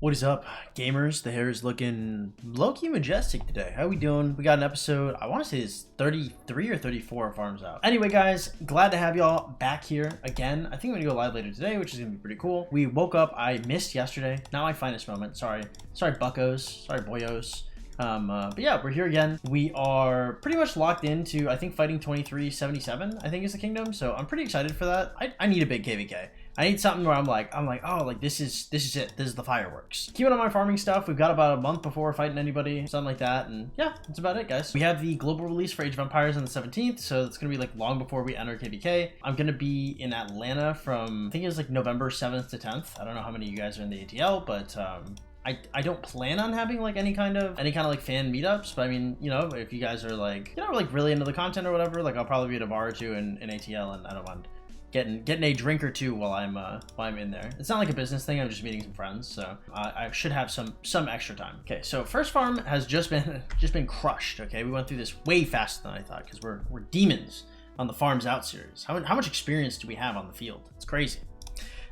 What is up, gamers? The hair is looking low-key majestic today. How we doing? We got an episode, I want to say it's 33 or 34 of Farms Out. Anyway, guys, glad to have y'all back here again. I think I'm gonna go live later today, which is gonna be pretty cool. We woke up, I missed yesterday. Not my finest moment, sorry. Sorry, buckos. Sorry, boyos. But yeah, we're here again. We are pretty much locked into, I think, fighting 2377, I think is the kingdom. So I'm pretty excited for that. I need a big KVK. I need something where I'm like, oh, like this is it. This is the fireworks. Keeping on my farming stuff. We've got about a month before we're fighting anybody, something like that. And yeah, that's about it, guys. We have the global release for Age of Empires on the 17th. So it's going to be like long before we enter KVK. I'm going to be in Atlanta from, I think it's like November 7th to 10th. I don't know how many of you guys are in the ATL, but I don't plan on having like any kind of like fan meetups, but I mean, you know, if you guys are like, you know, like really into the content or whatever, like I'll probably be at a bar or two in ATL, and I don't mind getting a drink or two while I'm in there. It's not like a business thing. I'm just meeting some friends, so I should have some extra time. Okay, so first farm has just been crushed. Okay, we went through this way faster than I thought because we're demons on the Farms Out series. How much experience do we have on the field? It's crazy.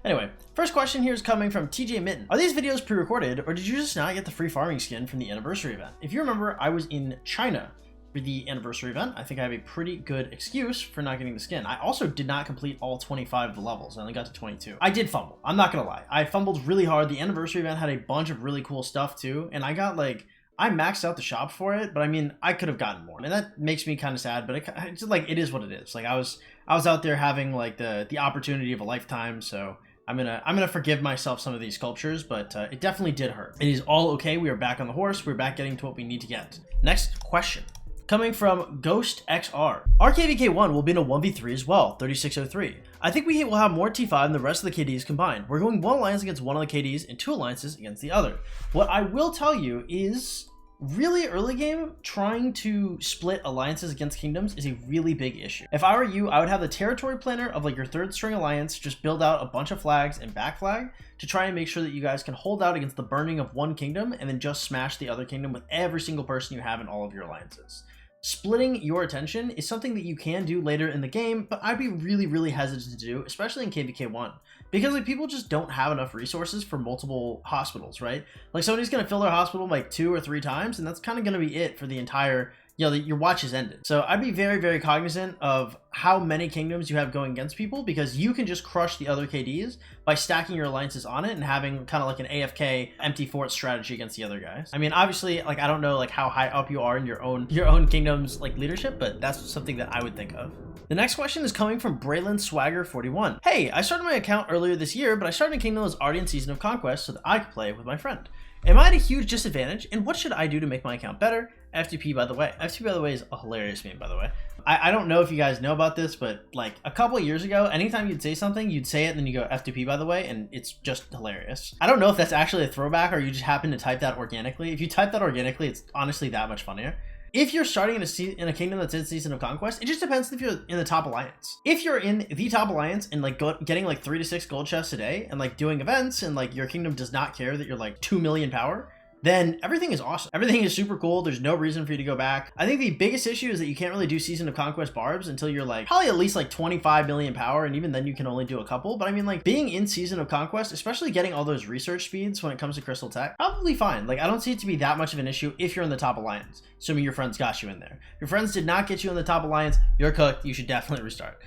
Anyway, first question here is coming from TJ Mitten. Are these videos pre-recorded, or did you just not get the free farming skin from the anniversary event? If you remember, I was in China for the anniversary event. I think I have a pretty good excuse for not getting the skin. I also did not complete all 25 of the levels. I only got to 22. I did fumble. I'm not gonna lie. I fumbled really hard. The anniversary event had a bunch of really cool stuff too, and I maxed out the shop for it, but I mean, I could have gotten more, and that makes me kind of sad, but it's like, it is what it is. Like I was out there having like the opportunity of a lifetime, so I'm gonna forgive myself some of these sculptures, but it definitely did hurt. It is all okay. We are back on the horse. We're back getting to what we need to get. Next question. Coming from Ghost XR. RKVK1 will be in a 1v3 as well, 3603. I think we will have more T5 than the rest of the KDs combined. We're going one alliance against one of the KDs and two alliances against the other. What I will tell you is, really early game, trying to split alliances against kingdoms is a really big issue. If I were you, I would have the territory planner of like your third string alliance just build out a bunch of flags and back flag to try and make sure that you guys can hold out against the burning of one kingdom and then just smash the other kingdom with every single person you have in all of your alliances. Splitting your attention is something that you can do later in the game, but I'd be really hesitant to do, especially in KVK1, because like people just don't have enough resources for multiple hospitals, right? Like somebody's gonna fill their hospital like 2 or 3 times, and that's kind of gonna be it for the entire, you know, your watch is ended. So I'd be very cognizant of how many kingdoms you have going against people, because you can just crush the other KDs by stacking your alliances on it and having kind of like an AFK empty fort strategy against the other guys. I mean, obviously, like I don't know like how high up you are in your own kingdom's like leadership, but that's something that I would think of. The next question is coming from Braylon Swagger 41. Hey, I started my account earlier this year, but I started a kingdom that was already in Season of Conquest so that I could play with my friend. Am I at a huge disadvantage, and what should I do to make my account better? FTP, by the way. FTP, by the way, is a hilarious meme, by the way. I don't know if you guys know about this, but like a couple of years ago, anytime you'd say something, you'd say it and then you go FTP, by the way, and it's just hilarious. I don't know if that's actually a throwback or you just happen to type that organically. If you type that organically, it's honestly that much funnier. If you're starting in a kingdom that's in Season of Conquest, it just depends if you're in the top alliance. If you're in the top alliance and like getting like 3 to 6 gold chests a day and like doing events and like your kingdom does not care that you're like 2 million power, then everything is awesome. Everything is super cool. There's no reason for you to go back. I think the biggest issue is that you can't really do Season of Conquest barbs until you're like probably at least like 25 million power, and even then you can only do a couple. But I mean, like being in Season of Conquest, especially getting all those research speeds when it comes to Crystal Tech, probably fine. Like I don't see it to be that much of an issue if you're in the top alliance, assuming your friends got you in there. If your friends did not get you in the top alliance, you're cooked. You should definitely restart.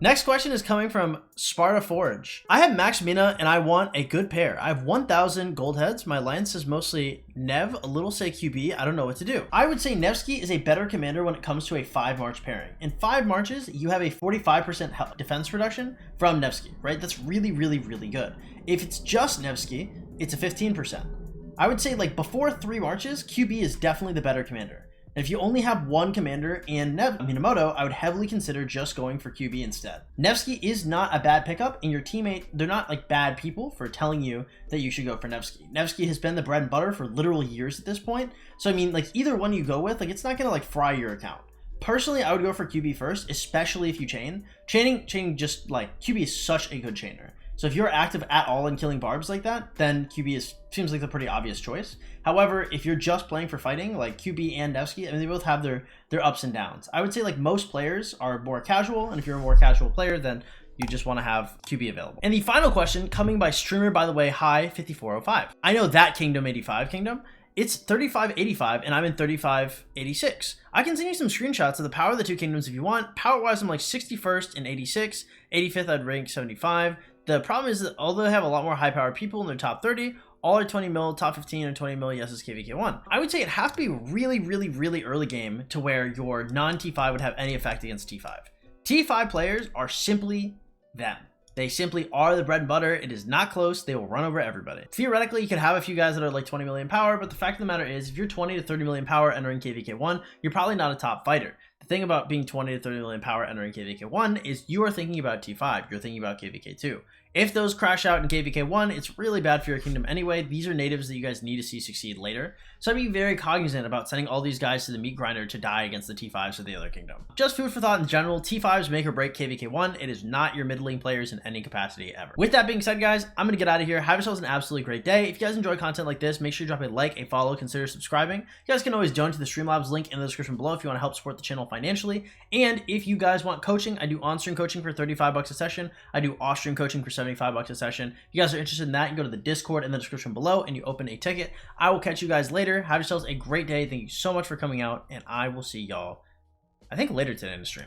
Next question is coming from Sparta Forge. I have max Mina and I want a good pair. I have 1,000 gold heads. My alliance is mostly Nev, a little say QB. I don't know what to do. I would say Nevsky is a better commander when it comes to a 5 March pairing. In 5 Marches, you have a 45% defense reduction from Nevsky, right? That's really good. If it's just Nevsky, it's a 15%. I would say like before 3 Marches, QB is definitely the better commander. And if you only have one commander and Minamoto, I would heavily consider just going for QB instead. Nevsky is not a bad pickup, and your teammate, they're not like bad people for telling you that you should go for Nevsky. Nevsky has been the bread and butter for literal years at this point. So I mean, like either one you go with, like it's not gonna like fry your account. Personally, I would go for QB first, especially if you chain. Chaining just like QB is such a good chainer. So if you're active at all in killing barbs like that, then QB seems like the pretty obvious choice. However, if you're just playing for fighting, like QB and Nevsky, I mean, they both have their ups and downs. I would say like most players are more casual, and if you're a more casual player, then you just want to have QB available. And the final question coming by streamer, by the way, hi 5405. I know that Kingdom 85 Kingdom. It's 3585 and I'm in 3586. I can send you some screenshots of the power of the two kingdoms if you want. Power wise, I'm like 61st in 86, 85th I'd rank 75. The problem is that although they have a lot more high power people in their top 30, all are 20 mil, top 15 and 20 mil, yes, is KVK1. I would say it has to be really early game to where your non-T5 would have any effect against T5. T5 players are simply them. They simply are the bread and butter. It is not close. They will run over everybody. Theoretically, you could have a few guys that are like 20 million power, but the fact of the matter is if you're 20 to 30 million power entering KVK1, you're probably not a top fighter. The thing about being 20 to 30 million power entering KVK1 is you are thinking about T5. You're thinking about KVK2. If those crash out in KVK1, it's really bad for your kingdom anyway. These are natives that you guys need to see succeed later. So I'd be very cognizant about sending all these guys to the meat grinder to die against the T5s of the other kingdom. Just food for thought in general, T5s make or break KVK1. It is not your middling players in any capacity ever. With that being said, guys, I'm going to get out of here. Have yourselves an absolutely great day. If you guys enjoy content like this, make sure you drop a like, a follow, consider subscribing. You guys can always donate to the Streamlabs link in the description below if you want to help support the channel financially. And if you guys want coaching, I do on-stream coaching for 35 bucks a session. I do off-stream coaching for 75 bucks a session. If you guys are interested in that, you go to the Discord in the description below and you open a ticket. I will catch you guys later. Have yourselves a great day. Thank you so much for coming out, and I will see y'all, I think, later today in the stream.